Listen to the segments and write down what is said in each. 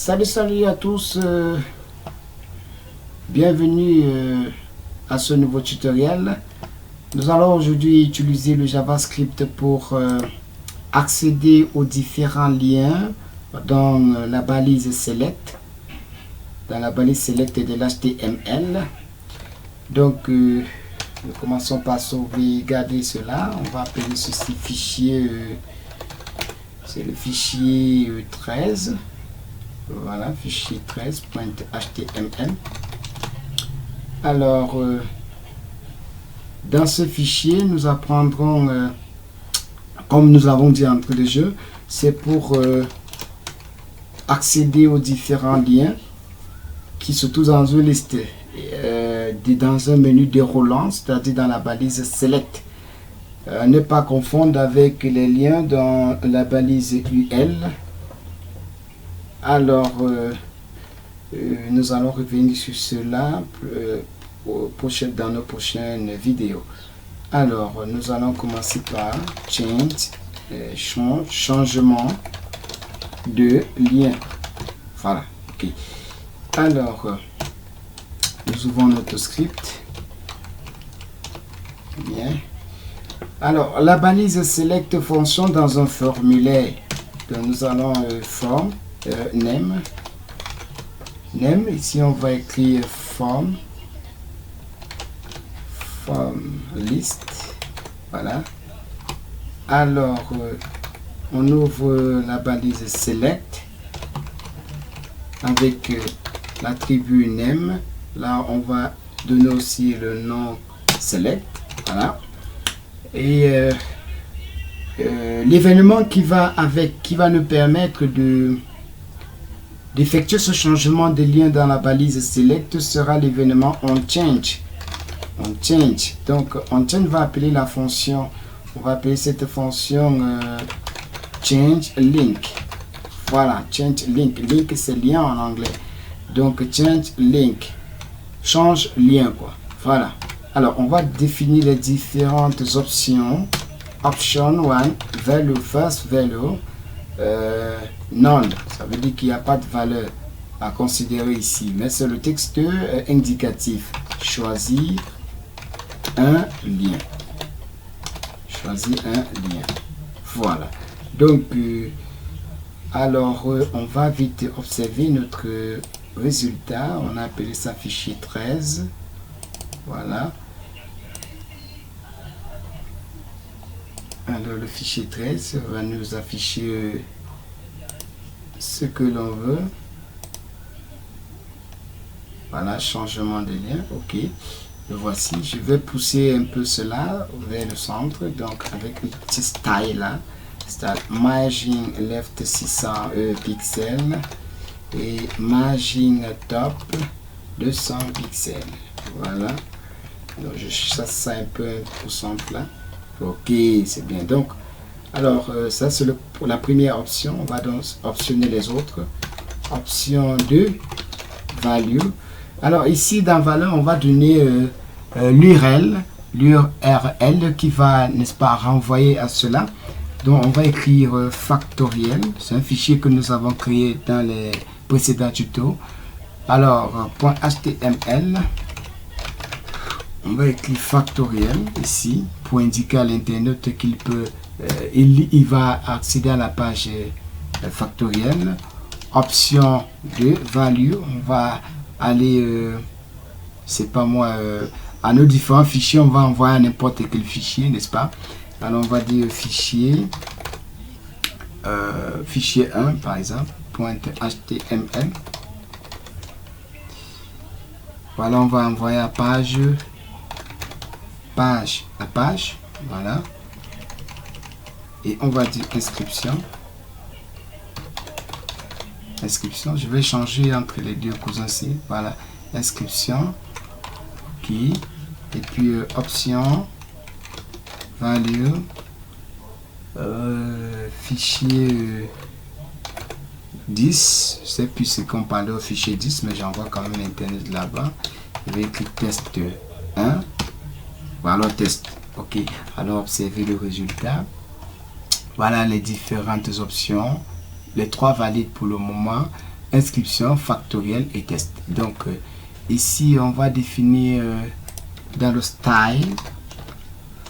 Salut à tous, bienvenue à ce nouveau tutoriel. Nous allons aujourd'hui utiliser le JavaScript pour accéder aux différents liens dans la balise select, de l'HTML. Donc nous commençons par sauvegarder cela. On va appeler ceci fichier, c'est le fichier 13. Voilà, fichier 13.html. Alors, dans ce fichier, nous apprendrons, comme nous avons dit entrée de jeu, c'est pour accéder aux différents liens qui se trouvent dans une liste, dans un menu déroulant, c'est-à-dire dans la balise select. Ne pas confondre avec les liens dans la balise UL. Alors, nous allons revenir sur cela dans nos prochaines vidéos. Alors, nous allons commencer par changement de lien. Voilà, ok. Alors, nous ouvrons notre script. Bien. Alors, la balise select fonctionne dans un formulaire. Donc, nous allons form. Name, ici on va écrire form list. Voilà. Alors on ouvre la balise select avec l'attribut name. Là on va donner aussi le nom select. Voilà. Et l'événement qui va nous permettre d'effectuer ce changement de lien dans la balise select sera l'événement onChange. Donc onChange va appeler la fonction, on va appeler cette fonction change link. Voilà, change link. Link c'est lien en anglais. Donc change link, change lien quoi. Voilà. Alors on va définir les différentes options. Option 1, value first value. None, ça veut dire qu'il n'y a pas de valeur à considérer ici, mais c'est le texte indicatif. Choisis un lien. Voilà. Donc, alors, on va vite observer notre résultat. On a appelé ça fichier 13. Voilà. Alors, le fichier 13 va nous afficher ce que l'on veut. Voilà, changement de lien. Ok, le voici. Je vais pousser un peu cela vers le centre. Donc, avec une petite style là. Margin left 600 pixels et margin top 200 pixels. Voilà. Donc, je chasse ça un peu au centre là. Ok, c'est bien. Donc, alors, ça c'est pour la première option. On va donc optionner les autres. Option 2, value. Alors, ici, dans valeur, on va donner l'URL qui va, n'est-ce pas, renvoyer à cela. Donc, on va écrire factoriel. C'est un fichier que nous avons créé dans les précédents tutos. Alors, .html. On va écrire factoriel ici pour indiquer à l'internaute qu'il peut, il va accéder à la page factorielle. Option 2, value. On va aller, c'est pas moi, à nos différents fichiers. On va envoyer à n'importe quel fichier, n'est-ce pas? Alors on va dire fichier 1 par exemple, .html. Voilà, on va envoyer à la page, voilà, et on va dire inscription. Je vais changer entre les deux cousins-ci. Voilà, inscription, ok, et puis option value, fichier 10. Je sais plus ce qu'on parlait au fichier 10, mais j'envoie quand même l'internet là-bas. Je vais écrire test 1. Voilà, test. Ok, alors observez le résultat. Voilà les différentes options. Les trois valides pour le moment. inscription, factoriel et test. Donc ici on va définir dans le style,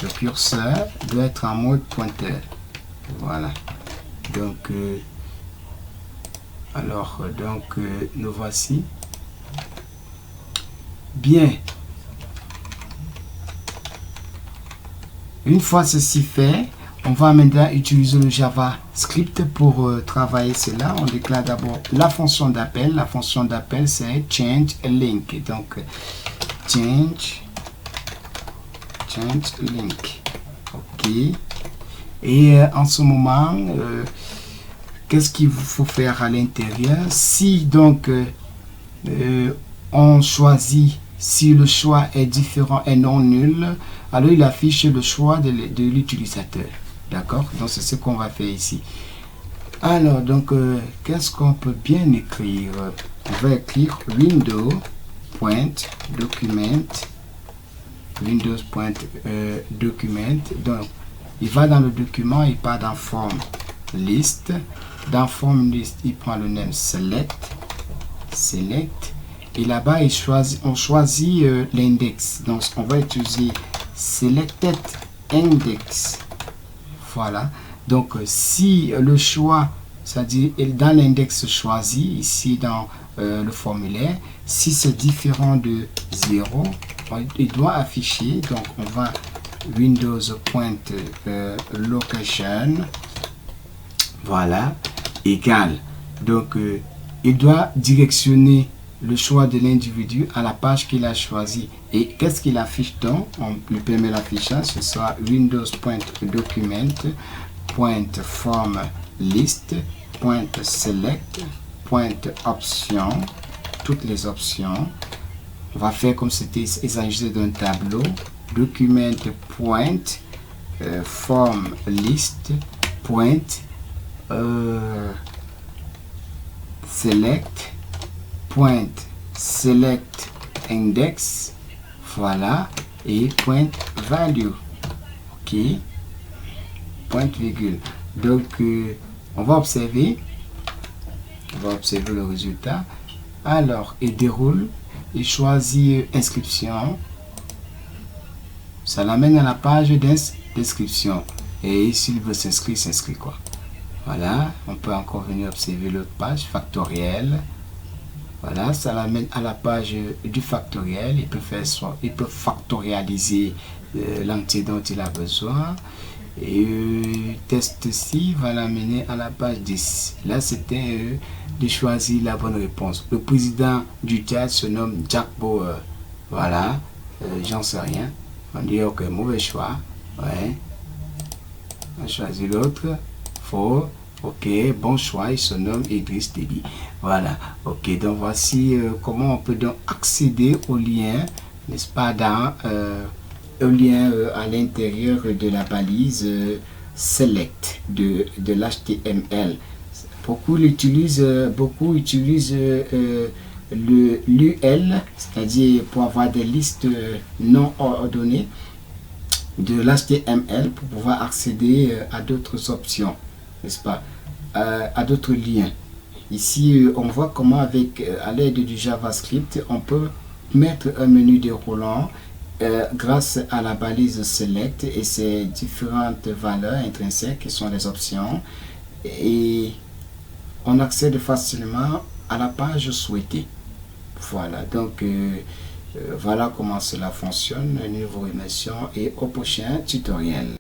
le curseur doit être en mode pointeur. Voilà. Donc nous voici. Bien. Une fois ceci fait, on va maintenant utiliser le JavaScript pour travailler cela. On déclare d'abord la fonction d'appel. La fonction d'appel, c'est change link. Donc, change link. OK. Et en ce moment, qu'est-ce qu'il faut faire à l'intérieur? Si donc on choisit, si le choix est différent et non nul, alors il affiche le choix de l'utilisateur. D'accord? Donc c'est ce qu'on va faire ici. Alors donc qu'est-ce qu'on peut bien écrire? On va écrire Windows.document. Windows.document. Donc il va dans le document, il part dans form list. Dans form list, il prend le nom select. Et là-bas, on choisit l'index. Donc, on va utiliser selected index. Voilà. Donc, si le choix, c'est-à-dire dans l'index choisi, ici dans le formulaire, si c'est différent de 0, il doit afficher. Donc, on va Windows.location. Voilà. Égal. Donc, il doit directionner le choix de l'individu à la page qu'il a choisi. Et qu'est-ce qu'il affiche donc? On lui permet l'affichage. Ce sera Windows.document.form-list.select.option. Toutes les options. On va faire comme c'était, il s'agissait d'un tableau. Document.form-list.select index, voilà, et point value. OK, point virgule. Donc on va observer le résultat. Alors il déroule, il choisit inscription, ça l'amène à la page d'inscription, et s'il veut s'inscrire, il s'inscrit quoi. Voilà, on peut encore venir observer l'autre page, factoriel. Voilà, ça l'amène à la page du factoriel. Il peut factorialiser l'entier dont il a besoin. Et test-ci va l'amener à la page 10. Là, c'était de choisir la bonne réponse. Le président du théâtre se nomme Jack Bauer. Voilà, j'en sais rien. On dit ok, mauvais choix. Ouais. On choisit l'autre. Faux. Ok, bon choix, il se nomme Idriss Déby. Voilà, ok, donc voici comment on peut donc accéder au lien, n'est-ce pas, dans au lien à l'intérieur de la balise select de l'HTML. Beaucoup utilisent l'UL, c'est-à-dire pour avoir des listes non ordonnées de l'HTML pour pouvoir accéder à d'autres options, n'est-ce pas, à d'autres liens. Ici, on voit comment avec à l'aide du JavaScript, on peut mettre un menu déroulant grâce à la balise select et ses différentes valeurs intrinsèques qui sont les options, et on accède facilement à la page souhaitée. Voilà, donc voilà comment cela fonctionne. Nous vous remercions et au prochain tutoriel.